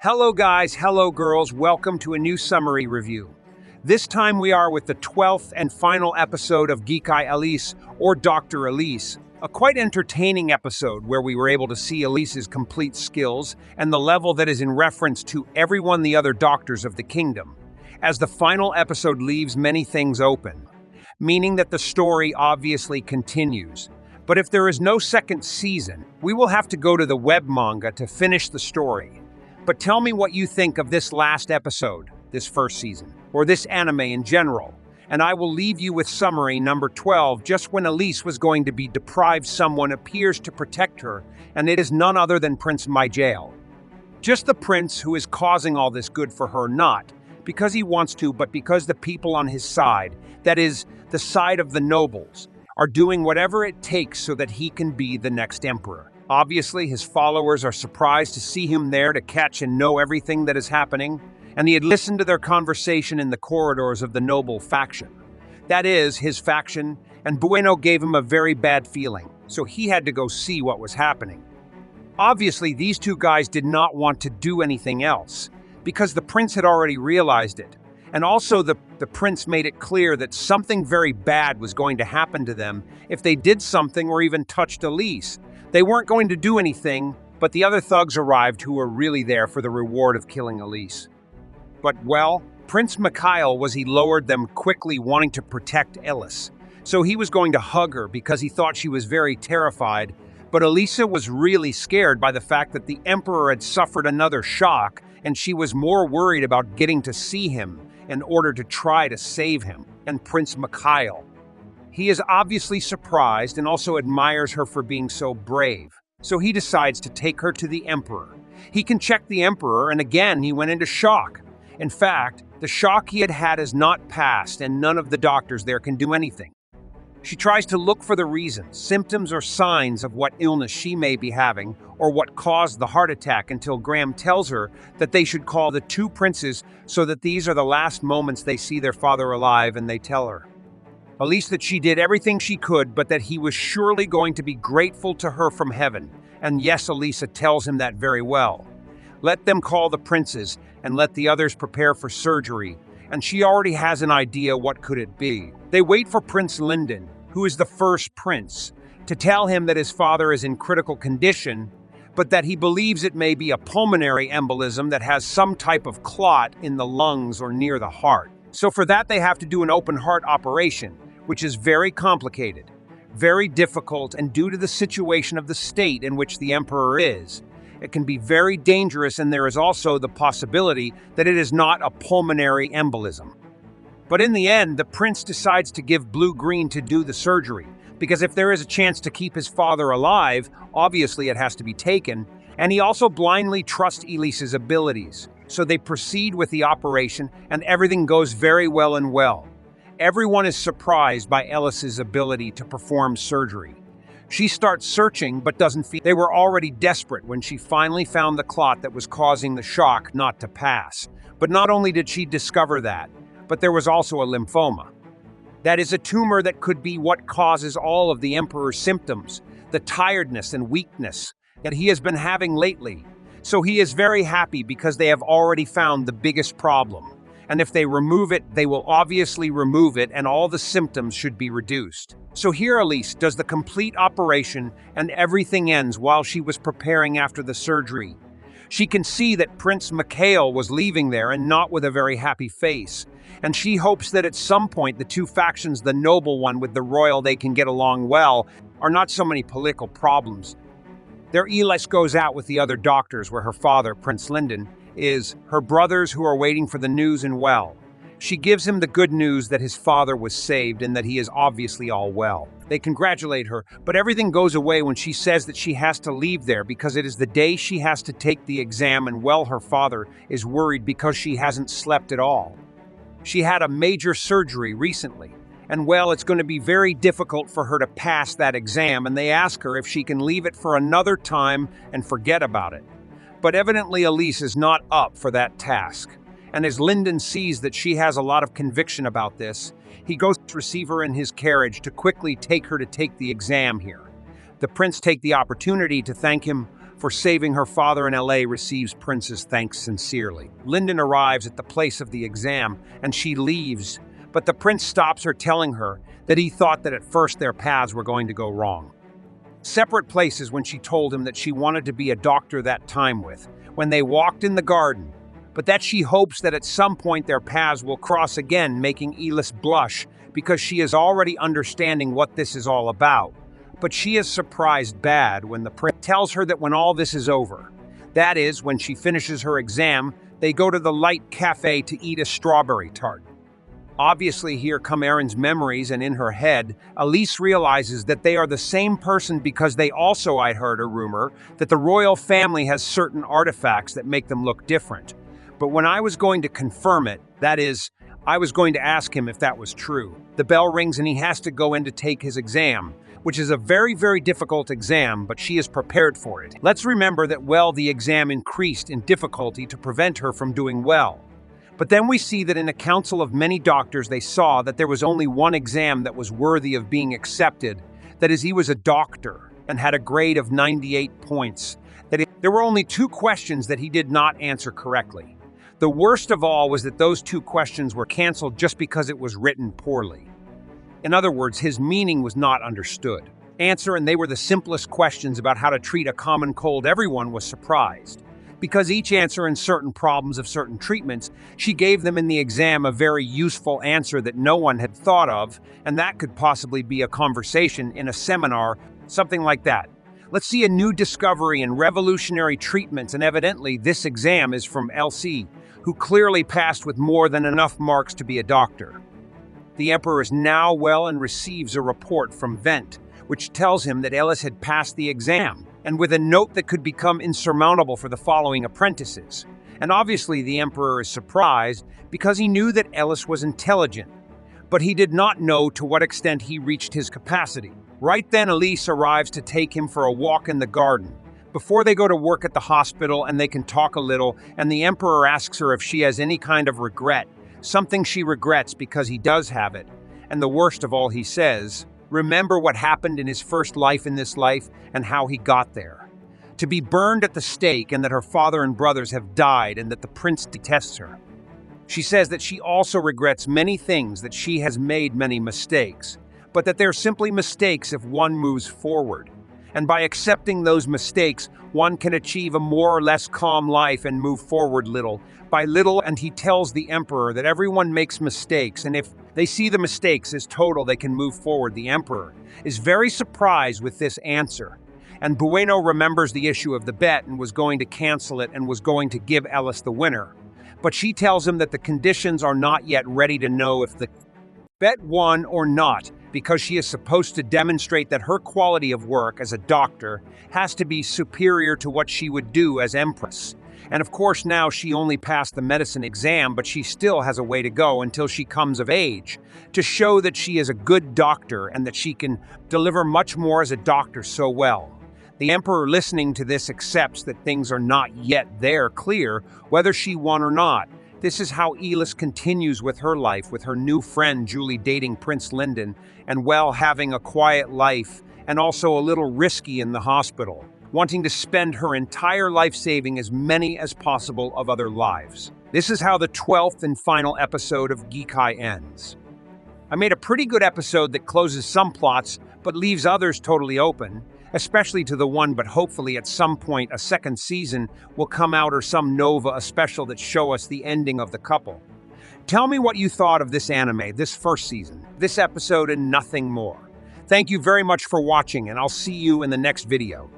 Hello guys, hello girls, welcome to a new summary review. This time we are with the 12th and final episode of Gekai Elise, or Dr. Elise, a quite entertaining episode where we were able to see Elise's complete skills and the level that is in reference to everyone the other doctors of the kingdom, as the final episode leaves many things open, meaning that the story obviously continues. But if there is no second season, we will have to go to the web manga to finish the story. But tell me what you think of this last episode, this first season, or this anime in general, and I will leave you with summary number 12, just when Elise was going to be deprived someone appears to protect her, and it is none other than Prince Mijail. Just the prince who is causing all this good for her, not because he wants to, but because the people on his side, that is, the side of the nobles, are doing whatever it takes so that he can be the next emperor. Obviously, his followers are surprised to see him there to catch and know everything that is happening, and he had listened to their conversation in the corridors of the noble faction. That is, his faction, and Bueno gave him a very bad feeling, so he had to go see what was happening. Obviously, these two guys did not want to do anything else, because the prince had already realized it, and also the prince made it clear that something very bad was going to happen to them if they did something or even touched Elise. They weren't going to do anything, but the other thugs arrived who were really there for the reward of killing Elise. But, well, Prince Mikhail he lowered them quickly, wanting to protect Elise. So he was going to hug her because he thought she was very terrified, but Elise was really scared by the fact that the emperor had suffered another shock, and she was more worried about getting to see him in order to try to save him, and Prince Mikhail. He is obviously surprised and also admires her for being so brave, so he decides to take her to the emperor. He can check the emperor, and again he went into shock. In fact, the shock he had had has not passed, and none of the doctors there can do anything. She tries to look for the reasons, symptoms or signs of what illness she may be having, or what caused the heart attack, until Graham tells her that they should call the two princes so that these are the last moments they see their father alive, and they tell her, Elise, that she did everything she could, but that he was surely going to be grateful to her from heaven. And yes, Elisa tells him that very well. Let them call the princes, and let the others prepare for surgery. And she already has an idea what could it be. They wait for Prince Linden, who is the first prince, to tell him that his father is in critical condition, but that he believes it may be a pulmonary embolism that has some type of clot in the lungs or near the heart. So for that, they have to do an open heart operation, which is very complicated, very difficult, and due to the situation of the state in which the emperor is, it can be very dangerous, and there is also the possibility that it is not a pulmonary embolism. But in the end, the prince decides to give blue-green to do the surgery, because if there is a chance to keep his father alive, obviously it has to be taken, and he also blindly trusts Elise's abilities. So they proceed with the operation, and everything goes very well. Everyone is surprised by Elise's ability to perform surgery. She starts searching, but doesn't feel. They were already desperate when she finally found the clot that was causing the shock not to pass. But not only did she discover that, but there was also a lymphoma. That is a tumor that could be what causes all of the emperor's symptoms, the tiredness and weakness that he has been having lately. So he is very happy because they have already found the biggest problem. And if they remove it, they will obviously remove it, and all the symptoms should be reduced. So here Elise does the complete operation, and everything ends while she was preparing after the surgery. She can see that Prince Mikhail was leaving there, and not with a very happy face. And she hopes that at some point the two factions, the noble one with the royal, they can get along well, are not so many political problems. There Elise goes out with the other doctors where her father, Prince Linden, is, her brothers who are waiting for the news, and well, she gives him the good news that his father was saved and that he is obviously all well. They congratulate her, but everything goes away when she says that she has to leave there because it is the day she has to take the exam, and well, her father is worried because she hasn't slept at all. She had a major surgery recently, and well, it's going to be very difficult for her to pass that exam, and they ask her if she can leave it for another time and forget about it. But evidently Elise is not up for that task, and as Linden sees that she has a lot of conviction about this, he goes to receive her in his carriage to quickly take her to take the exam here. The prince takes the opportunity to thank him for saving her father in LA receives Prince's thanks sincerely. Linden arrives at the place of the exam and she leaves, but the prince stops her, telling her that he thought that at first their paths were going to go wrong. Separate places when she told him that she wanted to be a doctor that time when they walked in the garden, but that she hopes that at some point their paths will cross again, making Elise blush because she is already understanding what this is all about. But she is surprised bad when the prince tells her that when all this is over, that is, when she finishes her exam, they go to the light cafe to eat a strawberry tart. Obviously, here come Erin's memories, and in her head, Elise realizes that they are the same person because they also, I'd heard a rumor, that the royal family has certain artifacts that make them look different. But when I was going to confirm it, that is, I was going to ask him if that was true, the bell rings and he has to go in to take his exam, which is a very, very difficult exam, but she is prepared for it. Let's remember that, well, the exam increased in difficulty to prevent her from doing well. But then we see that in a council of many doctors, they saw that there was only one exam that was worthy of being accepted. That is, he was a doctor and had a grade of 98 points. There were only 2 questions that he did not answer correctly. The worst of all was that those 2 questions were canceled just because it was written poorly. In other words, his meaning was not understood. And they were the simplest questions about how to treat a common cold. Everyone was surprised. Because each answer in certain problems of certain treatments, she gave them in the exam a very useful answer that no one had thought of, and that could possibly be a conversation in a seminar, something like that. Let's see a new discovery in revolutionary treatments, and evidently this exam is from LC, who clearly passed with more than enough marks to be a doctor. The emperor is now well and receives a report from Vent, which tells him that Elise had passed the exam, and with a note that could become insurmountable for the following apprentices. And obviously the emperor is surprised because he knew that Elise was intelligent, but he did not know to what extent he reached his capacity. Right then, Elise arrives to take him for a walk in the garden, before they go to work at the hospital and they can talk a little, and the emperor asks her if she has any kind of regret, something she regrets because he does have it. And the worst of all, he says, remember what happened in his first life in this life and how he got there. To be burned at the stake, and that her father and brothers have died, and that the prince detests her. She says that she also regrets many things, that she has made many mistakes, but that they're simply mistakes if one moves forward. And by accepting those mistakes, one can achieve a more or less calm life and move forward little by little. And he tells the emperor that everyone makes mistakes, and if they see the mistakes as total, they can move forward. The emperor is very surprised with this answer. And Bueno remembers the issue of the bet and was going to cancel it and was going to give Elise the winner. But she tells him that the conditions are not yet ready to know if the bet won or not, because she is supposed to demonstrate that her quality of work as a doctor has to be superior to what she would do as empress. And of course now she only passed the medicine exam, but she still has a way to go until she comes of age, to show that she is a good doctor and that she can deliver much more as a doctor so well. The emperor, listening to this, accepts that things are not yet clear whether she won or not. This is how Elise continues with her life, with her new friend Julie dating Prince Linden, and well, having a quiet life and also a little risky in the hospital, wanting to spend her entire life saving as many as possible of other lives. This is how the 12th and final episode of Gekai ends. I made a pretty good episode that closes some plots but leaves others totally open, especially to the one, but hopefully at some point a second season will come out, or some Nova, a special that show us the ending of the couple. Tell me what you thought of this anime, this first season, this episode, and nothing more. Thank you very much for watching, and I'll see you in the next video.